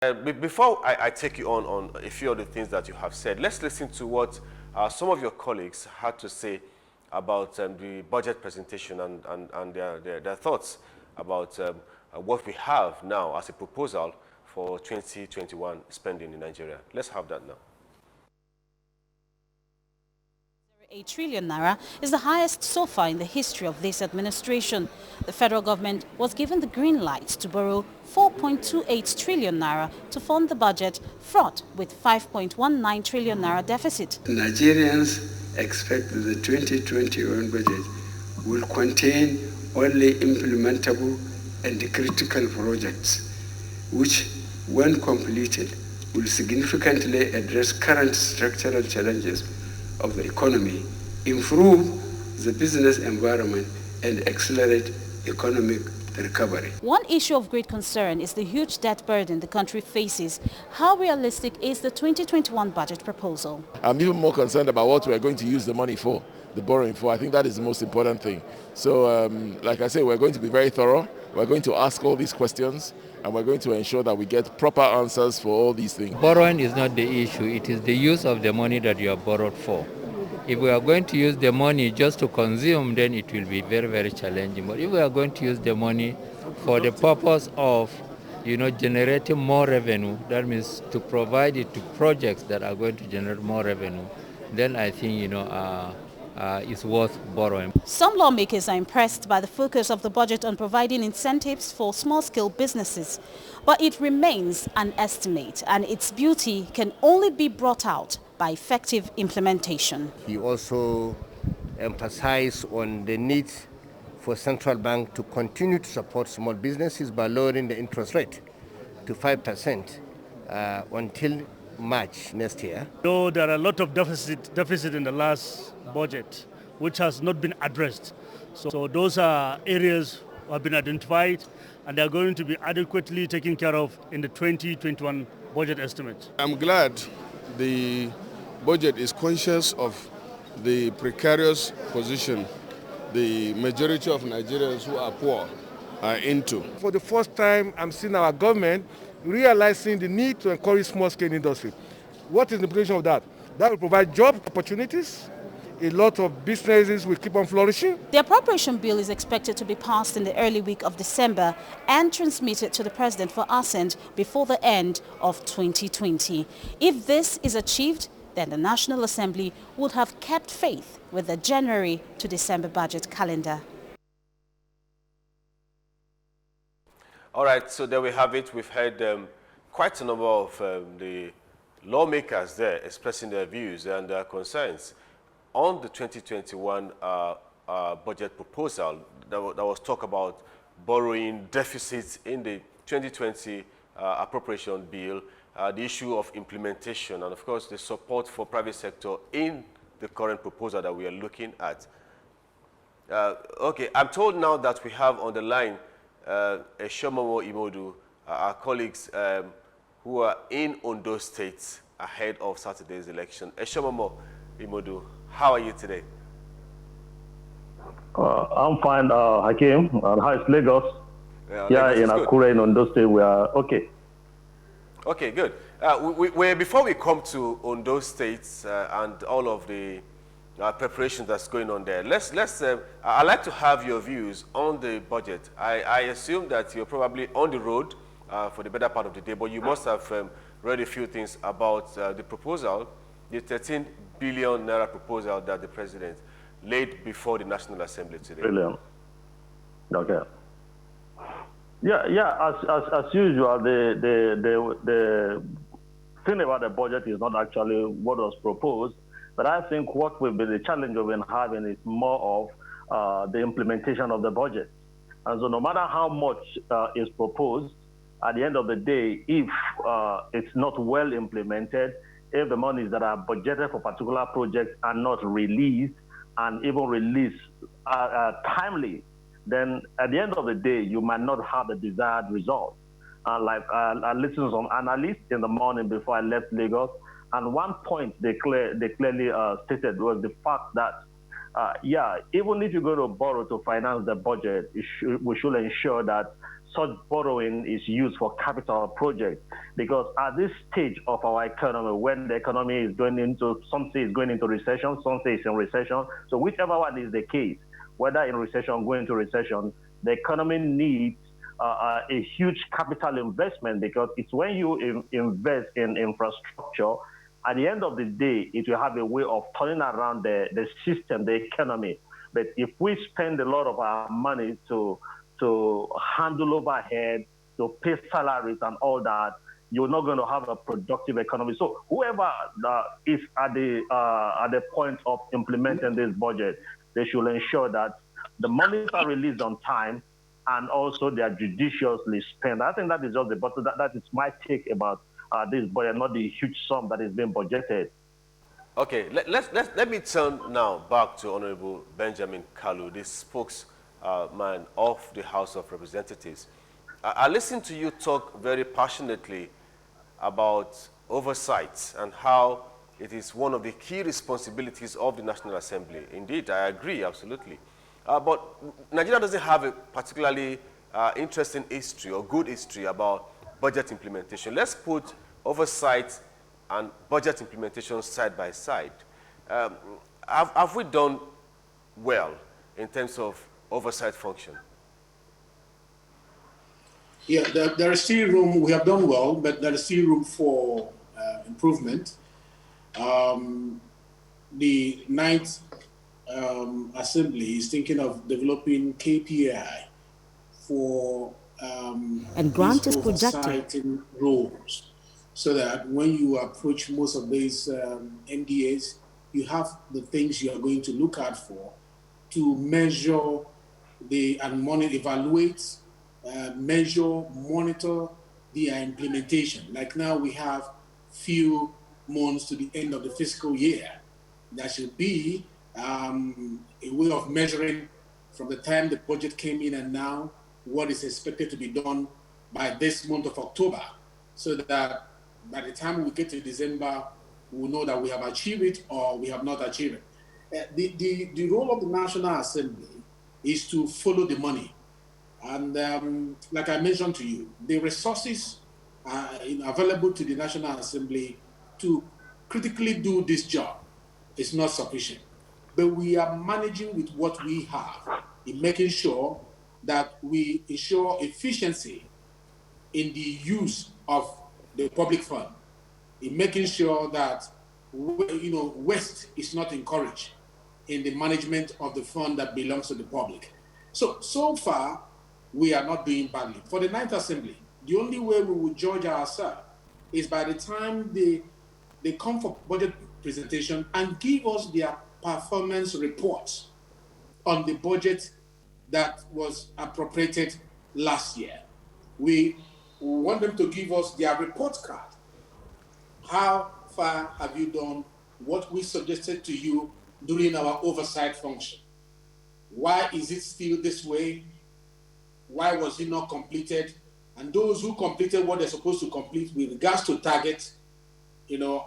Before I take you on a few of the things that you have said, let's listen to what some of your colleagues had to say about the budget presentation and their thoughts about what we have now as a proposal for 2021 spending in Nigeria. Let's have that now. 8 trillion naira is the highest so far in the history of this administration. The federal government was given the green light to borrow 4.28 trillion naira to fund the budget fraught with 5.19 trillion naira deficit. Nigerians expect that the 2021 budget will contain only implementable and critical projects, which, when completed, will significantly address current structural challenges of the economy, improve the business environment, and accelerate economic recovery. One issue of great concern is the huge debt burden the country faces. How realistic is the 2021 budget proposal? I'm even more concerned about what we're going to use the money for, the borrowing for. I think that is the most important thing. So, like I say, we're going to be very thorough. We're going to ask all these questions, and we're going to ensure that we get proper answers for all these things. Borrowing is not the issue. It is the use of the money that you have borrowed for. If we are going to use the money just to consume, then it will be very, very challenging. But if we are going to use the money for the purpose of, generating more revenue, that means to provide it to projects that are going to generate more revenue, then I think, it's worth borrowing. Some lawmakers are impressed by the focus of the budget on providing incentives for small-scale businesses. But it remains an estimate, and its beauty can only be brought out by effective implementation. He also emphasized on the need for central bank to continue to support small businesses by lowering the interest rate to 5% until March next year. Though there are a lot of deficit in the last budget, which has not been addressed. So those are areas have been identified, and they are going to be adequately taken care of in the 2021 budget estimate. I'm glad the budget is conscious of the precarious position the majority of Nigerians who are poor are into. For the first time, I'm seeing our government realizing the need to encourage small-scale industry. What is the implication of that? That will provide job opportunities. A lot of businesses will keep on flourishing. The appropriation bill is expected to be passed in the early week of December and transmitted to the President for assent before the end of 2020. If this is achieved, then the National Assembly would have kept faith with the January to December budget calendar. All right, so there we have it. We've heard quite a number of the lawmakers there expressing their views and their concerns on the 2021 budget proposal. There was talk about borrowing deficits in the 2020 appropriation bill, the issue of implementation, and of course the support for private sector in the current proposal that we are looking at. Okay, I'm told now that we have on the line Eshomomo Imodu, our colleagues who are in Ondo State ahead of Saturday's election. Eshomomo Imodu, how are you today? I'm fine, Hakim. How is Lagos? Yeah, in Akure, in Ondo State, we are okay. Okay, good. Before we come to Ondo State and all of the preparations that's going on there, I'd like to have your views on the budget. I assume that you're probably on the road for the better part of the day, but you must have read a few things about the proposal, the 13 billion naira proposal that the president laid before the National Assembly today. Brilliant. Okay. Yeah. As usual, the thing about the budget is not actually what was proposed, but I think what will be the challenge we've been having is more of the implementation of the budget. And so no matter how much is proposed, at the end of the day, if it's not well implemented, if the monies that are budgeted for particular projects are not released and even released timely, then at the end of the day, you might not have the desired result. I listened to some analysts in the morning before I left Lagos, and one point they clearly stated was the fact that, even if you're going to borrow to finance the budget, we should ensure that such borrowing is used for capital projects. Because at this stage of our economy, when the economy is going into, some say it's going into recession, some say it's in recession. So whichever one is the case, whether in recession, going into recession, the economy needs a huge capital investment, because it's when you invest in infrastructure, at the end of the day, it will have a way of turning around the system, the economy. But if we spend a lot of our money to handle overhead, to pay salaries and all that, you're not going to have a productive economy. So whoever is at the point of implementing this budget, they should ensure that the monies are released on time, and also they are judiciously spent. I think that is just the bottom. That is my take about this budget, not the huge sum that is being budgeted. Okay, let me turn now back to Honorable Benjamin Kalu, the spokesman of the House of Representatives. I listened to you talk very passionately about oversight and how it is one of the key responsibilities of the National Assembly. Indeed, I agree, absolutely. But Nigeria doesn't have a particularly interesting history or good history about budget implementation. Let's put oversight and budget implementation side by side. Have we done well in terms of oversight function? Yeah, there is still room. We have done well, but there is still room for improvement. The Ninth Assembly is thinking of developing KPI for and grant is projected roles, so that when you approach most of these MDAs, you have the things you are going to look out for to measure and monitor, evaluate, measure, monitor their implementation. Like now, we have few months to the end of the fiscal year. There should be a way of measuring from the time the budget came in and now what is expected to be done by this month of October, so that by the time we get to December, we know that we have achieved it or we have not achieved it. The role of the National Assembly is to follow the money. And like I mentioned to you, the resources are available to the National Assembly to critically do this job is not sufficient. But we are managing with what we have in making sure that we ensure efficiency in the use of the public fund, in making sure that waste is not encouraged in the management of the fund that belongs to the public. So far, we are not doing badly. For the Ninth Assembly, the only way we will judge ourselves is by the time they come for budget presentation and give us their performance reports on the budget that was appropriated last year. We want them to give us their report card. How far have you done what we suggested to you during our oversight function? Why is it still this way? Why was it not completed? And those who completed what they're supposed to complete with regards to targets,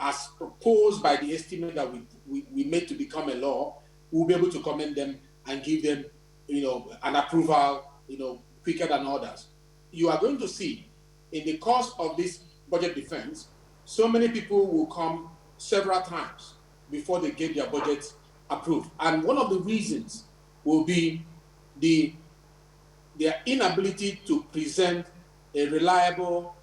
as proposed by the estimate that we made to become a law, we'll be able to commend them and give them, an approval, quicker than others. You are going to see in the course of this budget defense, so many people will come several times before they get their budget approved. And one of the reasons will be their inability to present a reliable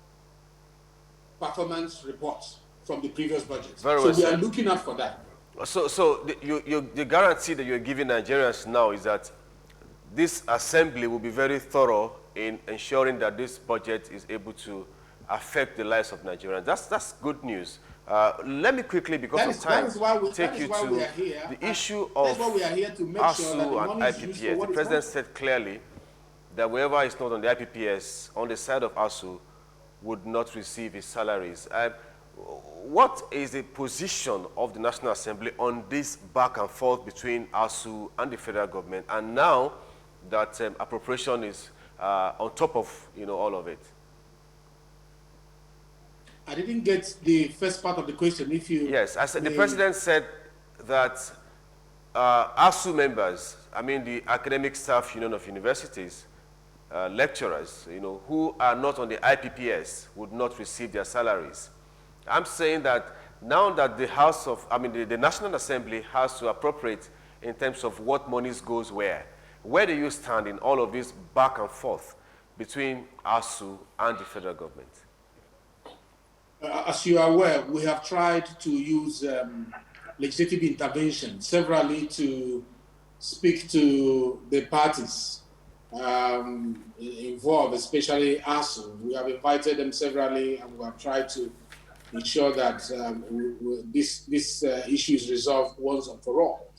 performance report from the previous budget. So we are looking out for that. So the guarantee that you're giving Nigerians now is that this assembly will be very thorough in ensuring that this budget is able to affect the lives of Nigerians. That's good news. Let me quickly, because of time, take you to the issue of ASU and IPPS. The president said clearly that whoever is not on the IPPS, on the side of ASU, would not receive his salaries. What is the position of the National Assembly on this back and forth between ASU and the federal government, and now that appropriation is on top of all of it? I didn't get the first part of the question. If you yes, I said the president said that ASU members, I mean the Academic Staff Union of Universities, lecturers, who are not on the IPPS would not receive their salaries. I'm saying that now that the National Assembly has to appropriate in terms of what monies goes where do you stand in all of this back and forth between ASU and the federal government? As you are aware, we have tried to use legislative intervention severally to speak to the parties involved, especially ASU. We have invited them severally, and we have tried to ensure that this issue is resolved once and for all.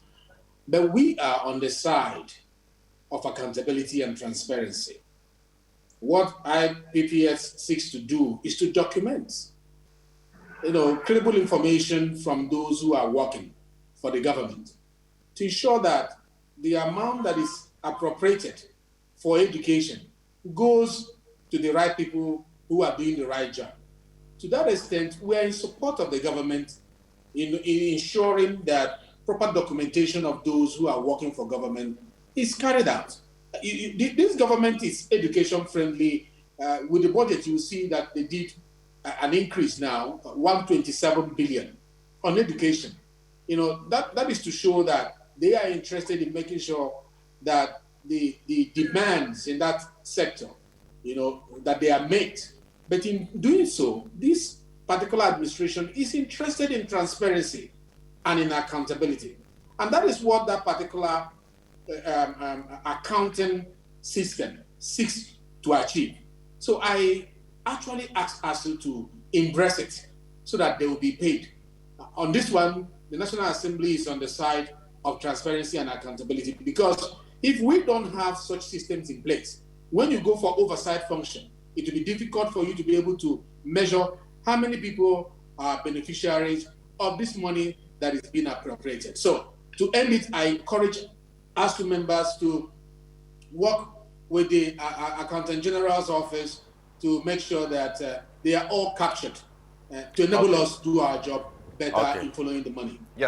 But we are on the side of accountability and transparency. What IPPS seeks to do is to document, credible information from those who are working for the government to ensure that the amount that is appropriated for education goes to the right people who are doing the right job. To that extent, we are in support of the government in ensuring that proper documentation of those who are working for government is carried out. This government is education friendly. With the budget, you see that they did an increase now, 127 billion on education. That is to show that they are interested in making sure that the demands in that sector, that they are met. But in doing so, this particular administration is interested in transparency and in accountability. And that is what that particular accounting system seeks to achieve. So I actually asked ASU to embrace it so that they will be paid. On this one, the National Assembly is on the side of transparency and accountability, because if we don't have such systems in place, when you go for oversight function, it will be difficult for you to be able to measure how many people are beneficiaries of this money that is being appropriated. So to end it, I encourage ASU members to work with the Accountant General's office to make sure that they are all captured to enable us to do our job better in following the money. Yes.